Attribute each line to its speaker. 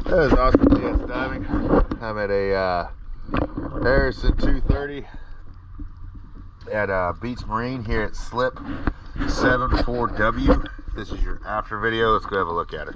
Speaker 1: That is awesome DS diving. I'm at a Harrison 230 at Beach Marine here at Slip 74W. This is your after video. Let's go have a look at it.